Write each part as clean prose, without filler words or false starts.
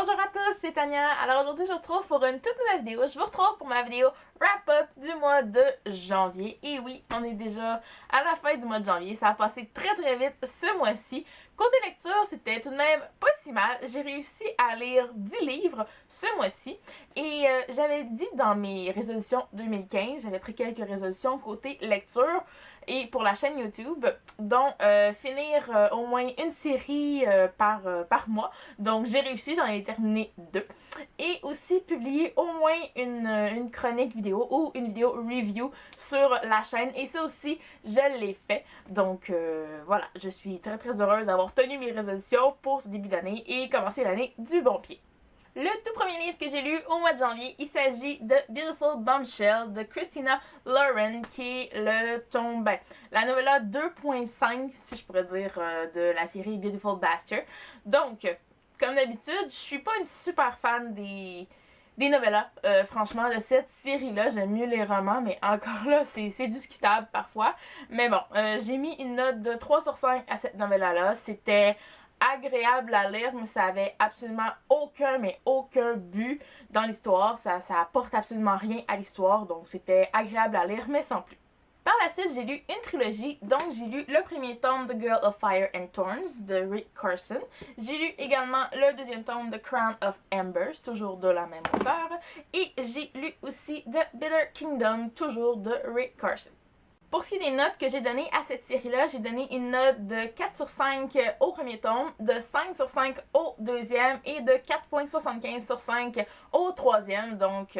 Bonjour à tous, c'est Tania. Alors aujourd'hui, je vous retrouve pour une toute nouvelle vidéo. Je vous retrouve pour ma vidéo wrap-up du mois de janvier. Et oui, on est déjà à la fin du mois de janvier. Ça a passé très vite ce mois-ci. Côté lecture, c'était tout de même pas si mal. J'ai réussi à lire 10 livres ce mois-ci. Et j'avais dit dans mes résolutions 2015, j'avais pris quelques résolutions côté lecture et pour la chaîne YouTube, dont finir au moins une série par mois. Donc j'ai réussi, j'en ai terminé 2. Et aussi publier au moins une chronique vidéo ou une vidéo review sur la chaîne. Et ça aussi, je l'ai fait. Donc voilà, je suis très heureuse d'avoir tenu mes résolutions pour ce début d'année et commencer l'année du bon pied. Le tout premier livre que j'ai lu au mois de janvier, il s'agit de Beautiful Bombshell de Christina Lauren, qui est le tome, la novella 2.5, si je pourrais dire, de la série Beautiful Bastard. Donc, comme d'habitude, je suis pas une super fan des novellas, franchement, de cette série-là. J'aime mieux les romans, mais encore là, c'est discutable parfois. Mais bon, j'ai mis une note de 3 sur 5 à cette novella-là. C'était agréable à lire, mais ça avait absolument aucun but dans l'histoire. Ça apporte absolument rien à l'histoire, donc c'était agréable à lire, mais sans plus. Par la suite, j'ai lu une trilogie, donc j'ai lu le premier tome de Girl of Fire and Thorns de Rick Carson. J'ai lu également le deuxième tome de Crown of Embers, toujours de la même auteure. Et j'ai lu aussi The Bitter Kingdom, toujours de Rick Carson. Pour ce qui est des notes que j'ai données à cette série-là, j'ai donné une note de 4 sur 5 au premier tome, de 5 sur 5 au deuxième et de 4.75 sur 5 au troisième. Donc,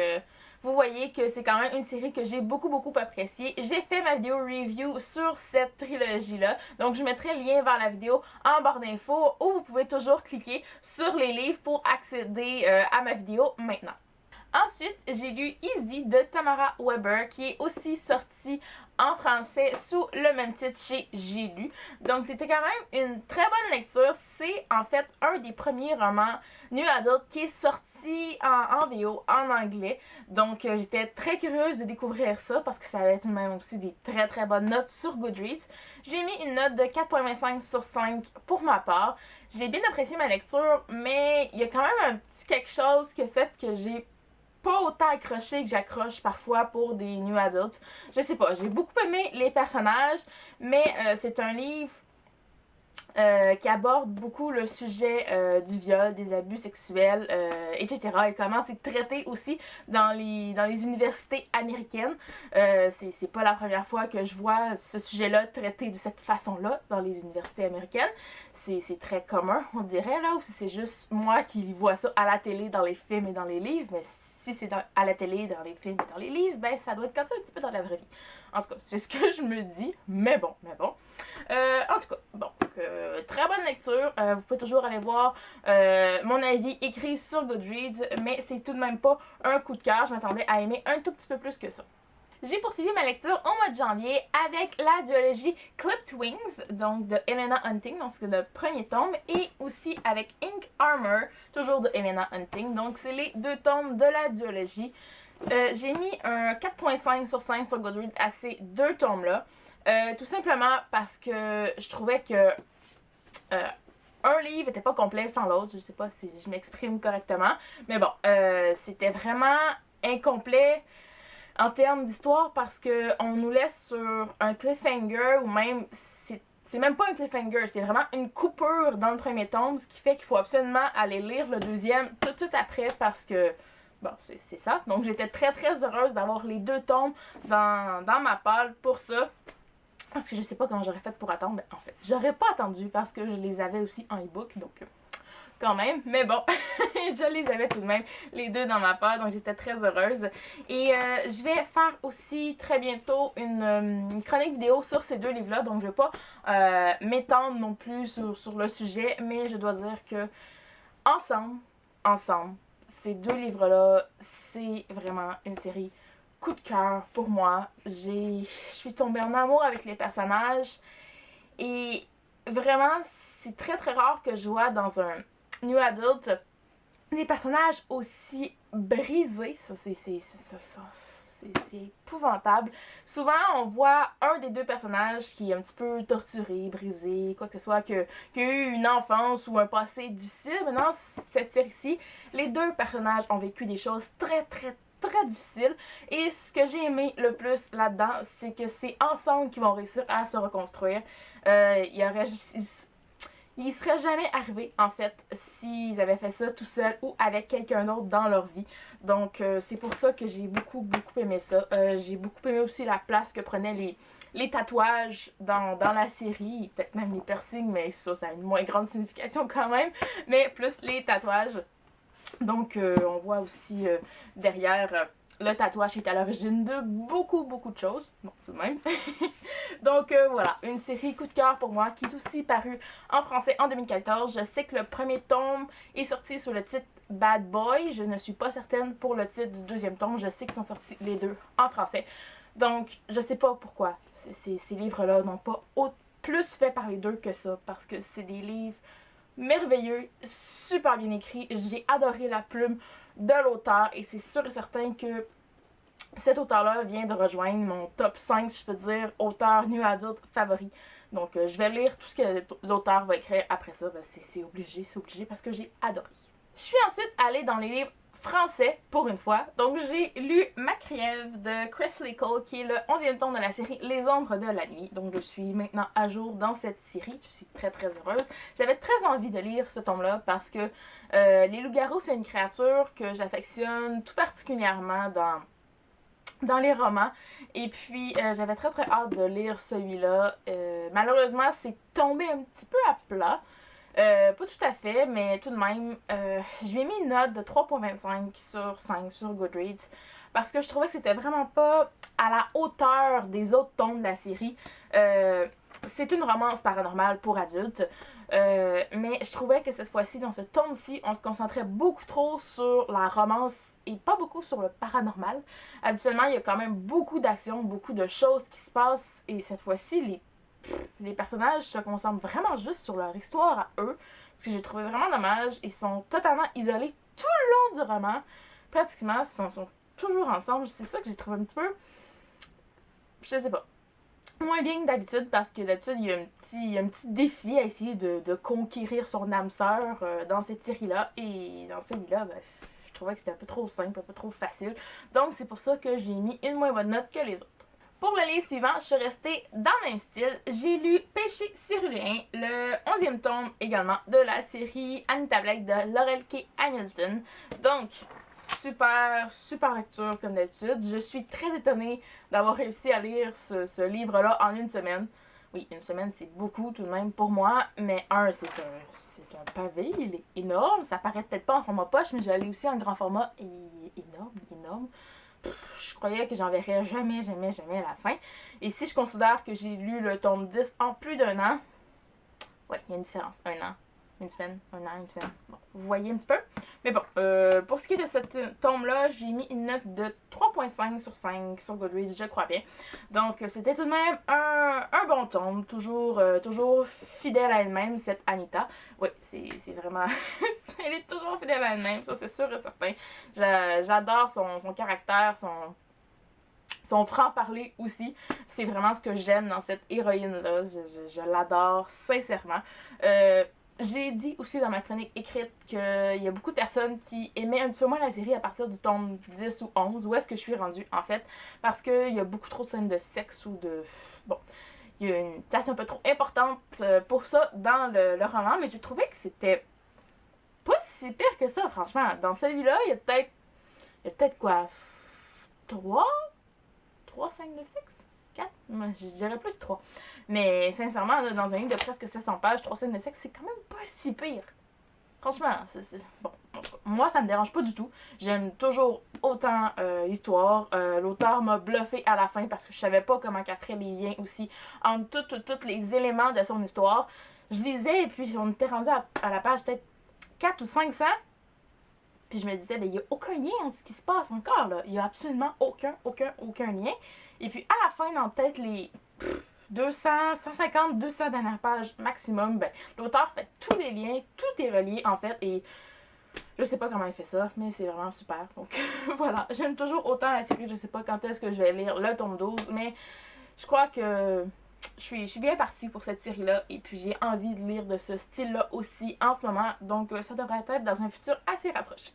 vous voyez que c'est quand même une série que j'ai beaucoup appréciée. J'ai fait ma vidéo review sur cette trilogie-là. Donc, je mettrai le lien vers la vidéo en barre d'infos où vous pouvez toujours cliquer sur les livres pour accéder à ma vidéo maintenant. Ensuite, j'ai lu Easy de Tamara Weber, qui est aussi sorti en français sous le même titre chez J'ai lu. Donc, c'était quand même une très bonne lecture. C'est en fait un des premiers romans New Adult qui est sorti en VO, en anglais. Donc, j'étais très curieuse de découvrir ça parce que ça avait tout de même aussi des très bonnes notes sur Goodreads. J'ai mis une note de 4.25 sur 5 pour ma part. J'ai bien apprécié ma lecture, mais il y a quand même un petit quelque chose qui a fait que j'ai pas autant accroché que j'accroche parfois pour des new adults. Je sais pas, j'ai beaucoup aimé les personnages, mais c'est un livre qui aborde beaucoup le sujet du viol, des abus sexuels, etc. Et comment c'est traité aussi dans les universités américaines. C'est pas la première fois que je vois ce sujet-là traité de cette façon-là dans les universités américaines. C'est très commun, on dirait, là, ou si c'est juste moi qui vois ça à la télé, dans les films et dans les livres, mais si c'est à la télé, dans les films et dans les livres, ben ça doit être comme ça un petit peu dans la vraie vie. En tout cas, c'est ce que je me dis, mais bon. En tout cas, bon, très bonne lecture. Vous pouvez toujours aller voir mon avis écrit sur Goodreads, mais c'est tout de même pas un coup de cœur. Je m'attendais à aimer un tout petit peu plus que ça. J'ai poursuivi ma lecture au mois de janvier avec la duologie Clipped Wings, donc de Helena Hunting, donc c'est le premier tome, et aussi avec Ink Armor, toujours de Helena Hunting, donc c'est les deux tomes de la duologie. J'ai mis un 4.5 sur 5 sur Goodreads à ces deux tomes-là, tout simplement parce que je trouvais que un livre n'était pas complet sans l'autre. Je sais pas si je m'exprime correctement, mais bon, c'était vraiment incomplet en termes d'histoire parce que on nous laisse sur un cliffhanger ou même c'est même pas un cliffhanger, c'est vraiment une coupure dans le premier tome, ce qui fait qu'il faut absolument aller lire le deuxième tout après parce que bon, c'est ça. Donc j'étais très heureuse d'avoir les deux tomes dans ma pile pour ça. Parce que je sais pas comment j'aurais fait pour attendre. En fait, j'aurais pas attendu parce que je les avais aussi en e-book, donc quand même. Mais bon, je les avais tout de même, les deux dans ma part, donc j'étais très heureuse. Et je vais faire aussi très bientôt une chronique vidéo sur ces deux livres-là, donc je vais pas m'étendre non plus sur le sujet, mais je dois dire que ensemble, ces deux livres-là, c'est vraiment une série coup de cœur pour moi. Je suis tombée en amour avec les personnages et vraiment c'est très rare que je vois dans un new adult des personnages aussi brisés. Ça c'est épouvantable. Souvent, on voit un des deux personnages qui est un petit peu torturé, brisé, quoi que ce soit, qui a eu une enfance ou un passé difficile. Maintenant, cette série-ci, les deux personnages ont vécu des choses très difficiles. Et ce que j'ai aimé le plus là-dedans, c'est que c'est ensemble qu'ils vont réussir à se reconstruire. Il serait jamais arrivé, en fait, s'ils avaient fait ça tout seuls ou avec quelqu'un d'autre dans leur vie. Donc, c'est pour ça que j'ai beaucoup aimé ça. J'ai beaucoup aimé aussi la place que prenaient les tatouages dans la série. Peut-être même les piercings, mais ça a une moins grande signification quand même. Mais plus les tatouages. Donc, on voit aussi derrière... le tatouage est à l'origine de beaucoup de choses. Bon, tout de même. Donc voilà, une série coup de cœur pour moi qui est aussi parue en français en 2014. Je sais que le premier tome est sorti sous le titre Bad Boy. Je ne suis pas certaine pour le titre du deuxième tome. Je sais qu'ils sont sortis les deux en français. Donc, je sais pas pourquoi ces livres-là n'ont pas plus fait parler d'eux que ça. Parce que c'est des livres merveilleux, super bien écrits. J'ai adoré la plume de l'auteur et c'est sûr et certain que cet auteur-là vient de rejoindre mon top 5, si je peux dire, auteur new adult favori. Donc, je vais lire tout ce que l'auteur va écrire après ça. Ben, c'est obligé parce que j'ai adoré. Je suis ensuite allée dans les livres français pour une fois. Donc, j'ai lu Macriève de Chris Licol, qui est le 11e tome de la série Les Ombres de la Nuit. Donc, je suis maintenant à jour dans cette série. Je suis très heureuse. J'avais très envie de lire ce tome-là parce que les loups-garous, c'est une créature que j'affectionne tout particulièrement dans les romans. Et puis, j'avais très hâte de lire celui-là. Malheureusement, c'est tombé un petit peu à plat. Pas tout à fait, mais tout de même, je lui ai mis une note de 3.25 sur 5 sur Goodreads parce que je trouvais que c'était vraiment pas à la hauteur des autres tomes de la série. C'est une romance paranormale pour adultes, mais je trouvais que cette fois-ci, dans ce tome-ci, on se concentrait beaucoup trop sur la romance et pas beaucoup sur le paranormal. Habituellement, il y a quand même beaucoup d'actions, beaucoup de choses qui se passent, et cette fois-ci, les personnages se concentrent vraiment juste sur leur histoire à eux, ce que j'ai trouvé vraiment dommage. Ils sont totalement isolés tout le long du roman. Pratiquement, ils sont toujours ensemble. C'est ça que j'ai trouvé un petit peu... Je sais pas. Moins bien que d'habitude, parce que d'habitude, il y a un petit défi à essayer de conquérir son âme sœur dans cette série-là. Et dans celui-là, ben, je trouvais que c'était un peu trop simple, un peu trop facile. Donc, c'est pour ça que j'ai mis une moins bonne note que les autres. Pour le livre suivant, je suis restée dans le même style. J'ai lu Péché Cyrulien, le 11e tome également de la série Anita Blake de Laurel K. Hamilton. Donc, super lecture comme d'habitude. Je suis très étonnée d'avoir réussi à lire ce livre-là en une semaine. Oui, une semaine, c'est beaucoup tout de même pour moi, mais c'est un pavé, il est énorme. Ça paraît peut-être pas en format poche, mais je l'ai aussi en grand format. Énorme. Je croyais que j'en verrais jamais à la fin. Et si je considère que j'ai lu le tome 10 en plus d'un an, ouais, il y a une différence. Un an, une semaine, une semaine. Bon, vous voyez un petit peu. Mais bon, pour ce qui est de ce tome-là, j'ai mis une note de 3.5 sur 5 sur Goodreads, je crois bien. Donc, c'était tout de même un bon tome. Toujours fidèle à elle-même, cette Anita. Oui, c'est vraiment... Elle est toujours fidèle à elle-même, ça c'est sûr et certain. J'adore son caractère, son franc-parler aussi. C'est vraiment ce que j'aime dans cette héroïne-là. Je l'adore sincèrement. J'ai dit aussi dans ma chronique écrite qu'il y a beaucoup de personnes qui aimaient un petit peu moins la série à partir du tome 10 ou 11. Où est-ce que je suis rendue, en fait? Parce qu'il y a beaucoup trop de scènes de sexe ou de... Bon, il y a une place un peu trop importante pour ça dans le roman, mais j'ai trouvé que c'était pas si pire que ça, franchement. Dans celui-là, il y a peut-être quoi? 3 scènes de sexe? 4? Je dirais plus 3. Mais sincèrement, là, dans un livre de presque 700 pages, 3 scènes de sexe, c'est quand même pas si pire. Franchement, bon, moi, ça me dérange pas du tout. J'aime toujours autant l'histoire. L'auteur m'a bluffé à la fin parce que je savais pas comment qu'elle ferait les liens aussi entre tous les éléments de son histoire. Je lisais et puis on était rendu à la page peut-être 4 ou 500. Puis je me disais, ben il n'y a aucun lien entre ce qui se passe encore, là. Il n'y a absolument aucun lien. Et puis à la fin, dans peut-être les 200, 150, 200 dernières pages maximum, ben l'auteur fait tous les liens, tout est relié en fait. Et Je sais pas comment il fait ça, mais c'est vraiment super. Donc voilà, j'aime toujours autant la série. Je sais pas quand est-ce que je vais lire le tome 12, mais je crois que je suis bien partie pour cette série-là. Et puis j'ai envie de lire de ce style-là aussi en ce moment. Donc ça devrait être dans un futur assez rapproché.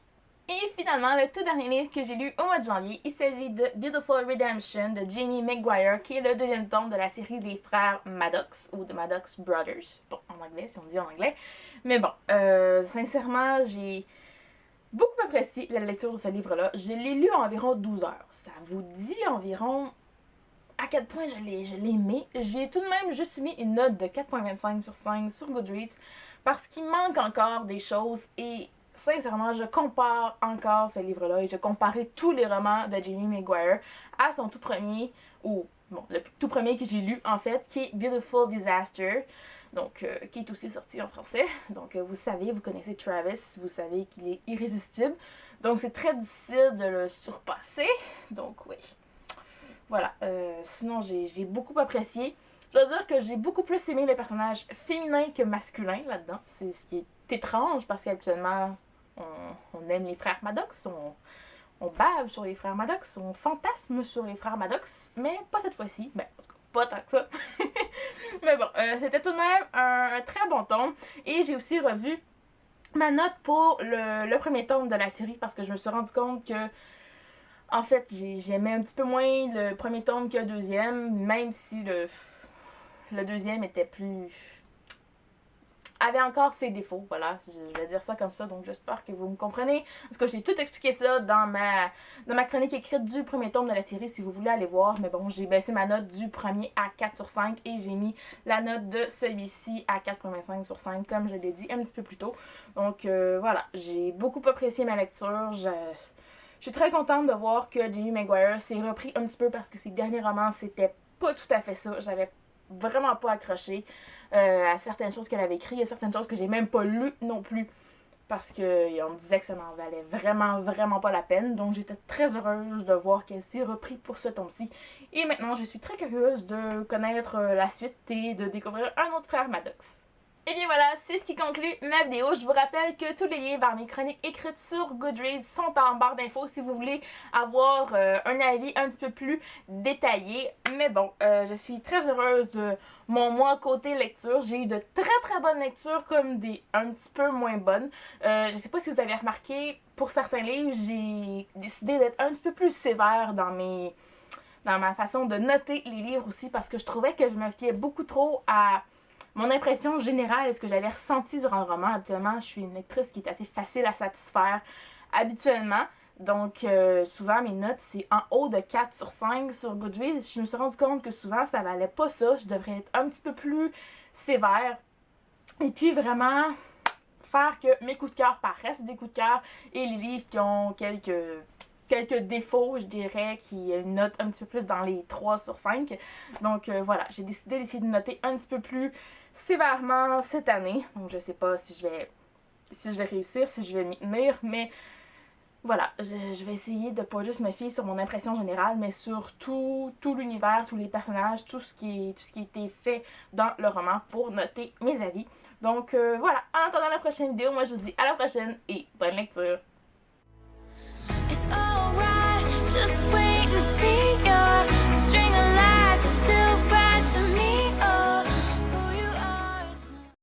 Et finalement, le tout dernier livre que j'ai lu au mois de janvier, il s'agit de Beautiful Redemption de Jamie McGuire, qui est le deuxième tome de la série des frères Maddox, ou de Maddox Brothers, bon, en anglais, si on dit en anglais. Mais bon, sincèrement, j'ai beaucoup apprécié la lecture de ce livre-là. Je l'ai lu en environ 12 heures. Ça vous dit environ à quel point je l'ai aimé. Je lui ai tout de même juste mis une note de 4.25 sur 5 sur Goodreads, parce qu'il manque encore des choses et sincèrement, je compare encore ce livre-là et je comparais tous les romans de Jamie McGuire à son tout premier, ou bon, le tout premier que j'ai lu en fait, qui est Beautiful Disaster, donc qui est aussi sorti en français. Donc vous savez, vous connaissez Travis, vous savez qu'il est irrésistible, donc c'est très difficile de le surpasser, donc oui. Voilà, sinon j'ai beaucoup apprécié. Je dois dire que j'ai beaucoup plus aimé les personnages féminins que masculins là-dedans. C'est ce qui est étrange parce qu'habituellement, on aime les frères Maddox, on bave sur les frères Maddox, on fantasme sur les frères Maddox, mais pas cette fois-ci. Ben, en tout cas, pas tant que ça. Mais bon, c'était tout de même un très bon tome. Et j'ai aussi revu ma note pour le premier tome de la série parce que je me suis rendu compte que en fait, j'aimais un petit peu moins le premier tome que le deuxième, même si le deuxième était plus... avait encore ses défauts, voilà, je vais dire ça comme ça, donc j'espère que vous me comprenez. Parce que j'ai tout expliqué ça dans ma chronique écrite du premier tome de la série, si vous voulez aller voir. Mais bon, j'ai baissé ma note du premier à 4 sur 5 et j'ai mis la note de celui-ci à 4.25 sur 5, comme je l'ai dit un petit peu plus tôt. Donc voilà, j'ai beaucoup apprécié ma lecture. Je suis très contente de voir que Jamie McGuire s'est repris un petit peu parce que ses derniers romans, c'était pas tout à fait ça. J'avais vraiment pas accroché à certaines choses qu'elle avait écrites. Il y a certaines choses que j'ai même pas lues non plus parce qu'on me disait que ça n'en valait vraiment pas la peine. Donc j'étais très heureuse de voir qu'elle s'est repris pour ce tome-ci. Et maintenant, je suis très curieuse de connaître la suite et de découvrir un autre frère Maddox. Et bien voilà, c'est ce qui conclut ma vidéo. Je vous rappelle que tous les liens vers mes chroniques écrites sur Goodreads sont en barre d'infos si vous voulez avoir un avis un petit peu plus détaillé. Mais bon, je suis très heureuse de mon mois côté lecture. J'ai eu de très bonnes lectures comme des un petit peu moins bonnes. Je sais pas si vous avez remarqué, pour certains livres, j'ai décidé d'être un petit peu plus sévère dans ma façon de noter les livres aussi parce que je trouvais que je me fiais beaucoup trop à mon impression générale est ce que j'avais ressenti durant le roman. Habituellement, je suis une lectrice qui est assez facile à satisfaire habituellement. Donc, souvent, mes notes, c'est en haut de 4 sur 5 sur Goodreads. Puis je me suis rendu compte que souvent, ça valait pas ça. Je devrais être un petit peu plus sévère. Et puis, vraiment, faire que mes coups de cœur paraissent des coups de cœur. Et les livres qui ont quelques défauts, je dirais, qui a une note un petit peu plus dans les 3 sur 5. Donc voilà, j'ai décidé d'essayer de noter un petit peu plus sévèrement cette année. Donc je sais pas si je vais réussir, si je vais m'y tenir, mais voilà, je vais essayer de pas juste me fier sur mon impression générale, mais sur tout l'univers, tous les personnages, tout ce qui a été fait dans le roman pour noter mes avis. Donc voilà, en attendant la prochaine vidéo, moi je vous dis à la prochaine et bonne lecture! It's alright, just wait and see.